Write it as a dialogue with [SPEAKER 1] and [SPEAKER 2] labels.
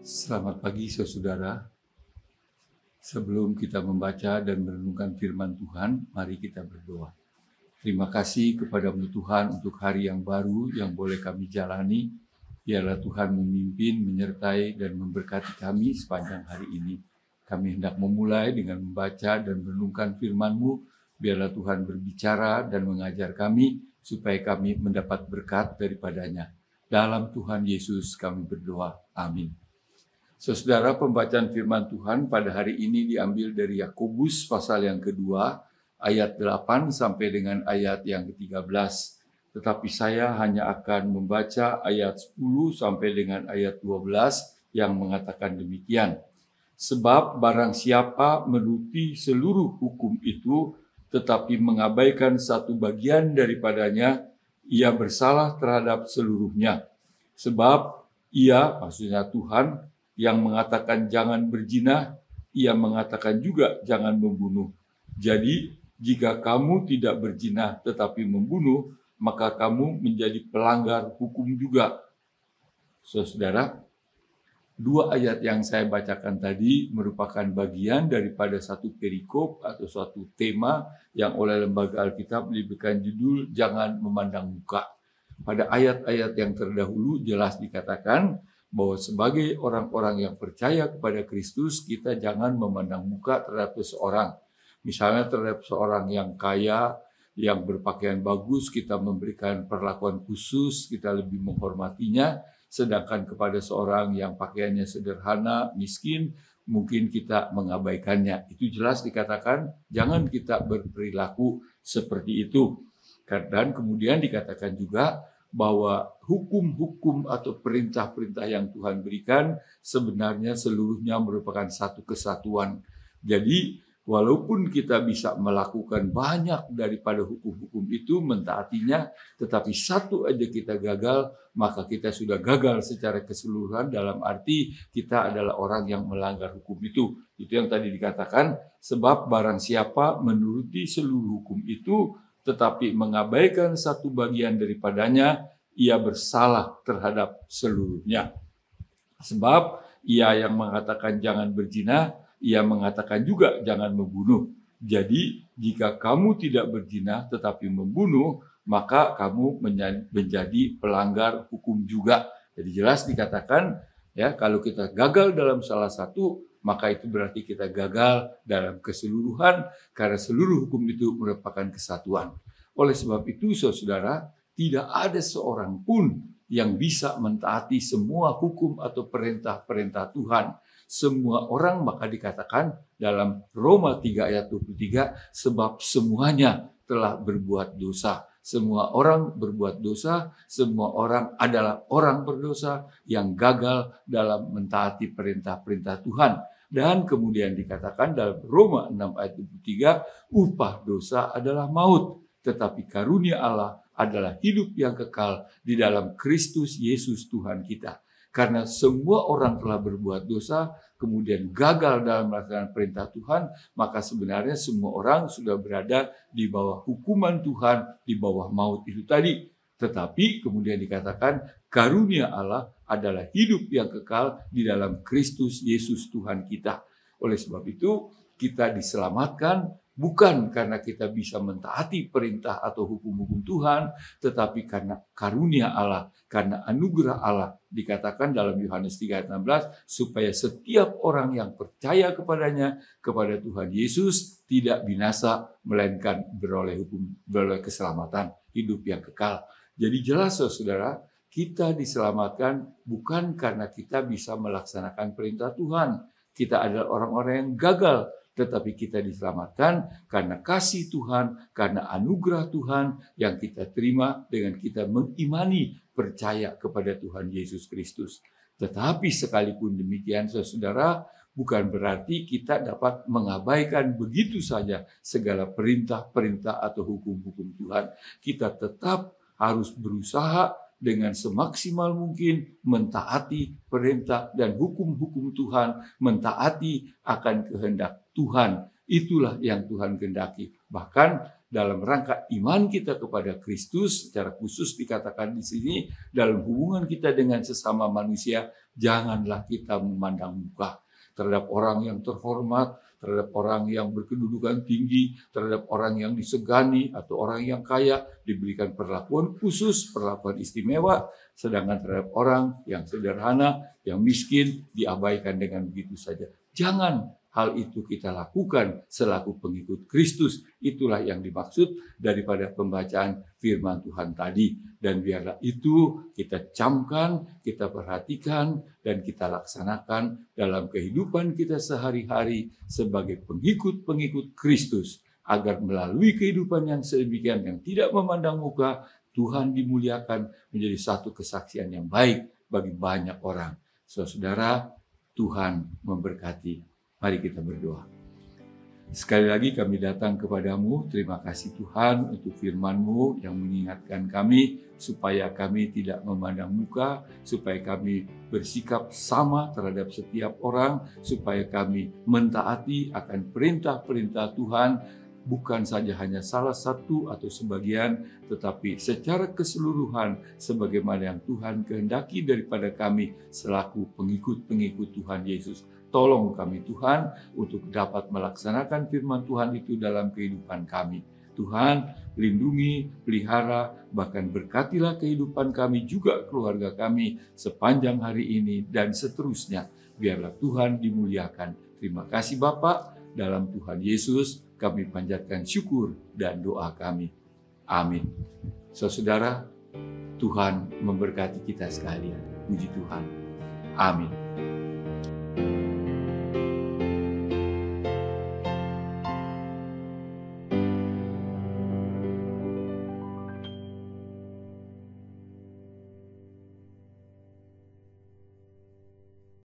[SPEAKER 1] Selamat pagi saudara. Sebelum kita membaca dan merenungkan firman Tuhan, mari kita berdoa. Terima kasih kepada-Mu Tuhan untuk hari yang baru yang boleh kami jalani. Biarlah Tuhan memimpin, menyertai, dan memberkati kami sepanjang hari ini. Kami hendak memulai dengan membaca dan merenungkan firman-Mu. Biarlah Tuhan berbicara dan mengajar kami, supaya kami mendapat berkat daripadanya. Dalam Tuhan Yesus kami berdoa. Amin. Saudara, pembacaan firman Tuhan pada hari ini diambil dari Yakobus pasal yang kedua, ayat 8 sampai dengan ayat yang ke-13. Tetapi saya hanya akan membaca ayat 10 sampai dengan ayat 12 yang mengatakan demikian. Sebab barang siapa menuruti seluruh hukum itu, tetapi mengabaikan satu bagian daripadanya, ia bersalah terhadap seluruhnya. Sebab ia, maksudnya Tuhan, yang mengatakan jangan berzina, ia mengatakan juga jangan membunuh. Jadi, jika kamu tidak berzina tetapi membunuh, maka kamu menjadi pelanggar hukum juga. Saudara, dua ayat yang saya bacakan tadi merupakan bagian daripada satu perikop atau suatu tema yang oleh Lembaga Alkitab diberikan judul Jangan Memandang Muka. Pada ayat-ayat yang terdahulu jelas dikatakan bahwa sebagai orang-orang yang percaya kepada Kristus, kita jangan memandang muka terhadap seseorang. Misalnya terhadap seorang yang kaya, yang berpakaian bagus, kita memberikan perlakuan khusus, kita lebih menghormatinya. Sedangkan kepada seorang yang pakaiannya sederhana, miskin, mungkin kita mengabaikannya. Itu jelas dikatakan, jangan kita berperilaku seperti itu. Dan kemudian dikatakan juga, bahwa hukum-hukum atau perintah-perintah yang Tuhan berikan sebenarnya seluruhnya merupakan satu kesatuan. Jadi walaupun kita bisa melakukan banyak daripada hukum-hukum itu, mentaatinya, tetapi satu aja kita gagal, maka kita sudah gagal secara keseluruhan, dalam arti kita adalah orang yang melanggar hukum itu. Itu yang tadi dikatakan, sebab barang siapa menuruti seluruh hukum itu, tetapi mengabaikan satu bagian daripadanya, ia bersalah terhadap seluruhnya. Sebab ia yang mengatakan jangan berzina, ia mengatakan juga jangan membunuh. Jadi jika kamu tidak berzina tetapi membunuh, maka kamu menjadi pelanggar hukum juga. Jadi jelas dikatakan, ya, kalau kita gagal dalam salah satu, maka itu berarti kita gagal dalam keseluruhan, karena seluruh hukum itu merupakan kesatuan. Oleh sebab itu, saudara, tidak ada seorang pun yang bisa mentaati semua hukum atau perintah-perintah Tuhan. Semua orang, maka dikatakan dalam Roma 3 ayat 23, sebab semuanya telah berbuat dosa. Semua orang berbuat dosa, semua orang adalah orang berdosa yang gagal dalam mentaati perintah-perintah Tuhan. Dan kemudian dikatakan dalam Roma 6 ayat 23, upah dosa adalah maut, tetapi karunia Allah adalah hidup yang kekal di dalam Kristus Yesus Tuhan kita. Karena semua orang telah berbuat dosa, kemudian gagal dalam melaksanakan perintah Tuhan, maka sebenarnya semua orang sudah berada di bawah hukuman Tuhan, di bawah maut itu tadi. Tetapi kemudian dikatakan karunia Allah adalah hidup yang kekal di dalam Kristus Yesus Tuhan kita. Oleh sebab itu kita diselamatkan bukan karena kita bisa mentaati perintah atau hukum-hukum Tuhan, tetapi karena karunia Allah, karena anugerah Allah. Dikatakan dalam Yohanes 3 ayat 16, supaya setiap orang yang percaya kepadanya, kepada Tuhan Yesus, tidak binasa, melainkan beroleh keselamatan, hidup yang kekal. Jadi jelas, saudara, kita diselamatkan bukan karena kita bisa melaksanakan perintah Tuhan. Kita adalah orang-orang yang gagal, tetapi kita diselamatkan karena kasih Tuhan, karena anugerah Tuhan yang kita terima dengan kita mengimani, percaya kepada Tuhan Yesus Kristus. Tetapi sekalipun demikian, saudara, bukan berarti kita dapat mengabaikan begitu saja segala perintah-perintah atau hukum-hukum Tuhan. Kita tetap harus berusaha dengan semaksimal mungkin mentaati perintah dan hukum-hukum Tuhan, mentaati akan kehendak Tuhan. Itulah yang Tuhan kehendaki. Bahkan dalam rangka iman kita kepada Kristus, secara khusus dikatakan di sini, dalam hubungan kita dengan sesama manusia, janganlah kita memandang muka terhadap orang yang terhormat, terhadap orang yang berkedudukan tinggi, terhadap orang yang disegani, atau orang yang kaya, diberikan perlakuan khusus, perlakuan istimewa, sedangkan terhadap orang yang sederhana, yang miskin, diabaikan dengan begitu saja. Jangan hal itu kita lakukan selaku pengikut Kristus. Itulah yang dimaksud daripada pembacaan firman Tuhan tadi. Dan biarlah itu kita camkan, kita perhatikan, dan kita laksanakan dalam kehidupan kita sehari-hari sebagai pengikut-pengikut Kristus. Agar melalui kehidupan yang sedemikian, yang tidak memandang muka, Tuhan dimuliakan menjadi satu kesaksian yang baik bagi banyak orang. Saudara, Tuhan memberkati. Mari kita berdoa. Sekali lagi kami datang kepadamu, terima kasih Tuhan untuk firman-Mu yang mengingatkan kami supaya kami tidak memandang muka, supaya kami bersikap sama terhadap setiap orang, supaya kami mentaati akan perintah-perintah Tuhan, bukan saja hanya salah satu atau sebagian, tetapi secara keseluruhan sebagaimana yang Tuhan kehendaki daripada kami selaku pengikut-pengikut Tuhan Yesus. Tolong kami Tuhan untuk dapat melaksanakan firman Tuhan itu dalam kehidupan kami. Tuhan, lindungi, pelihara, bahkan berkatilah kehidupan kami juga keluarga kami sepanjang hari ini dan seterusnya. Biarlah Tuhan dimuliakan. Terima kasih Bapa, dalam Tuhan Yesus kami panjatkan syukur dan doa kami. Amin. Saudara, Tuhan memberkati kita sekalian. Puji Tuhan. Amin.